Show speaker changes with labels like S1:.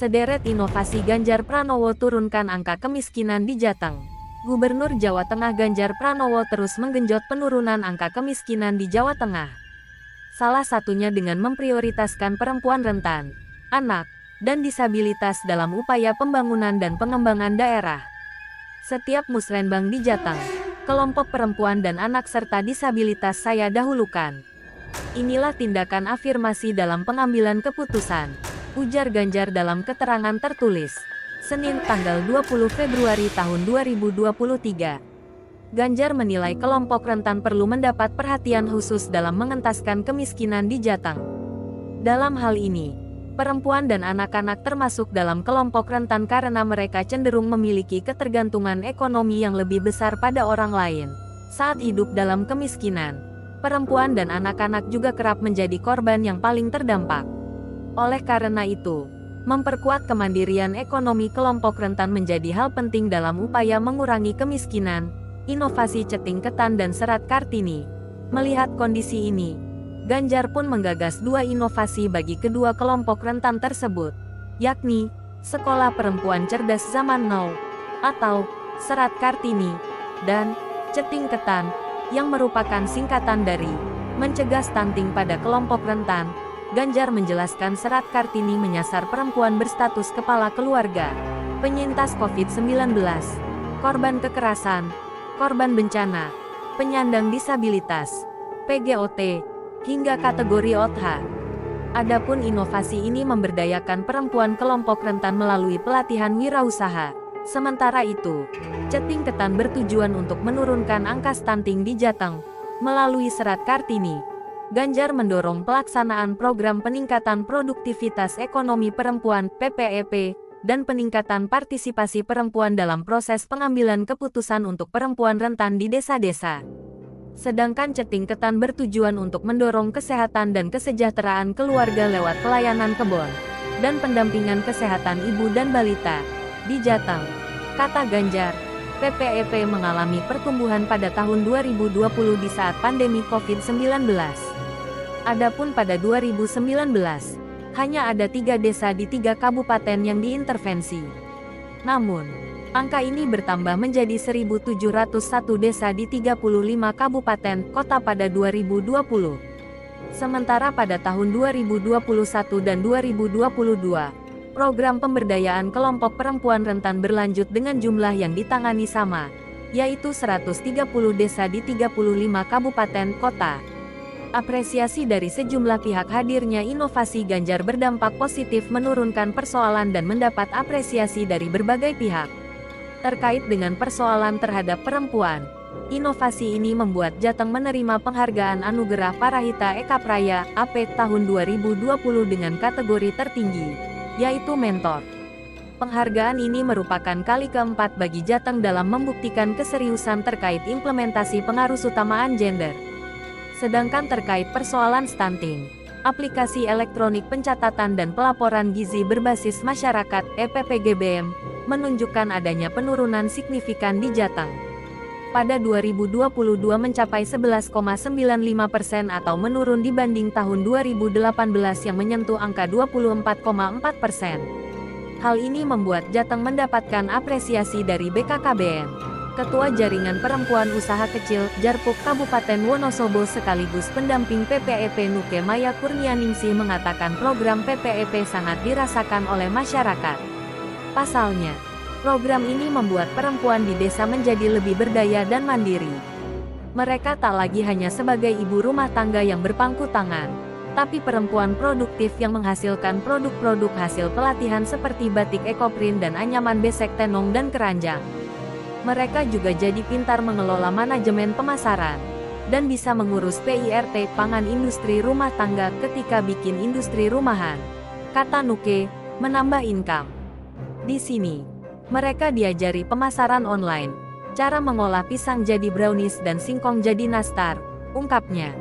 S1: Sederet inovasi Ganjar Pranowo turunkan angka kemiskinan di Jateng. Gubernur Jawa Tengah Ganjar Pranowo terus menggenjot penurunan angka kemiskinan di Jawa Tengah. Salah satunya dengan memprioritaskan perempuan rentan, anak, dan disabilitas dalam upaya pembangunan dan pengembangan daerah. Setiap musrenbang di Jateng, kelompok perempuan dan anak serta disabilitas saya dahulukan. Inilah tindakan afirmasi dalam pengambilan keputusan, ujar Ganjar dalam keterangan tertulis, Senin tanggal 20 Februari tahun 2023. Ganjar menilai kelompok rentan perlu mendapat perhatian khusus dalam mengentaskan kemiskinan di Jateng. Dalam hal ini, perempuan dan anak-anak termasuk dalam kelompok rentan karena mereka cenderung memiliki ketergantungan ekonomi yang lebih besar pada orang lain. Saat hidup dalam kemiskinan, perempuan dan anak-anak juga kerap menjadi korban yang paling terdampak. Oleh karena itu, memperkuat kemandirian ekonomi kelompok rentan menjadi hal penting dalam upaya mengurangi kemiskinan. Inovasi Ceting Ketan dan Serat Kartini. Melihat kondisi ini, Ganjar pun menggagas dua inovasi bagi kedua kelompok rentan tersebut, yakni Sekolah Perempuan Cerdas Zaman Now atau Serat Kartini dan Ceting Ketan, yang merupakan singkatan dari mencegah stunting pada kelompok rentan. Ganjar menjelaskan Serat Kartini menyasar perempuan berstatus kepala keluarga, penyintas COVID-19, korban kekerasan, korban bencana, penyandang disabilitas, PGOT, hingga kategori OTHA. Adapun inovasi ini memberdayakan perempuan kelompok rentan melalui pelatihan wirausaha. Sementara itu, Ceting Ketan bertujuan untuk menurunkan angka stunting di Jateng. Melalui Serat Kartini, Ganjar mendorong pelaksanaan program peningkatan produktivitas ekonomi perempuan (PPEP) dan peningkatan partisipasi perempuan dalam proses pengambilan keputusan untuk perempuan rentan di desa-desa. Sedangkan Ceting Ketan bertujuan untuk mendorong kesehatan dan kesejahteraan keluarga lewat pelayanan kebon dan pendampingan kesehatan ibu dan balita di Jateng. Kata Ganjar, PPEP mengalami pertumbuhan pada tahun 2020 di saat pandemi COVID-19. Adapun pada 2019, hanya ada 3 desa di 3 kabupaten yang diintervensi. Namun, angka ini bertambah menjadi 1.701 desa di 35 kabupaten kota pada 2020. Sementara pada tahun 2021 dan 2022, program pemberdayaan kelompok perempuan rentan berlanjut dengan jumlah yang ditangani sama, yaitu 130 desa di 35 kabupaten kota. Apresiasi dari sejumlah pihak. Hadirnya inovasi Ganjar berdampak positif menurunkan persoalan dan mendapat apresiasi dari berbagai pihak. Terkait dengan persoalan terhadap perempuan, inovasi ini membuat Jateng menerima penghargaan Anugerah Parahita Eka Praya (AP) tahun 2020 dengan kategori tertinggi, yaitu Mentor. Penghargaan ini merupakan kali keempat bagi Jateng dalam membuktikan keseriusan terkait implementasi pengarusutamaan gender. Sedangkan terkait persoalan stunting, aplikasi elektronik pencatatan dan pelaporan gizi berbasis masyarakat (EPPGBM) menunjukkan adanya penurunan signifikan di Jateng. Pada 2022 mencapai 11,95% atau menurun dibanding tahun 2018 yang menyentuh angka 24,4%. Hal ini membuat Jateng mendapatkan apresiasi dari BKKBN. Ketua Jaringan Perempuan Usaha Kecil, Jarpuk Kabupaten Wonosobo sekaligus pendamping PPEP Nuke Maya Kurnianingsih mengatakan program PPEP sangat dirasakan oleh masyarakat. Pasalnya, program ini membuat perempuan di desa menjadi lebih berdaya dan mandiri. Mereka tak lagi hanya sebagai ibu rumah tangga yang berpangku tangan, tapi perempuan produktif yang menghasilkan produk-produk hasil pelatihan seperti batik ekoprint dan anyaman besek tenong dan keranjang. Mereka juga jadi pintar mengelola manajemen pemasaran, dan bisa mengurus PIRT pangan industri rumah tangga ketika bikin industri rumahan. Kata Nuke, menambah income. Di sini, mereka diajari pemasaran online, cara mengolah pisang jadi brownies dan singkong jadi nastar, ungkapnya.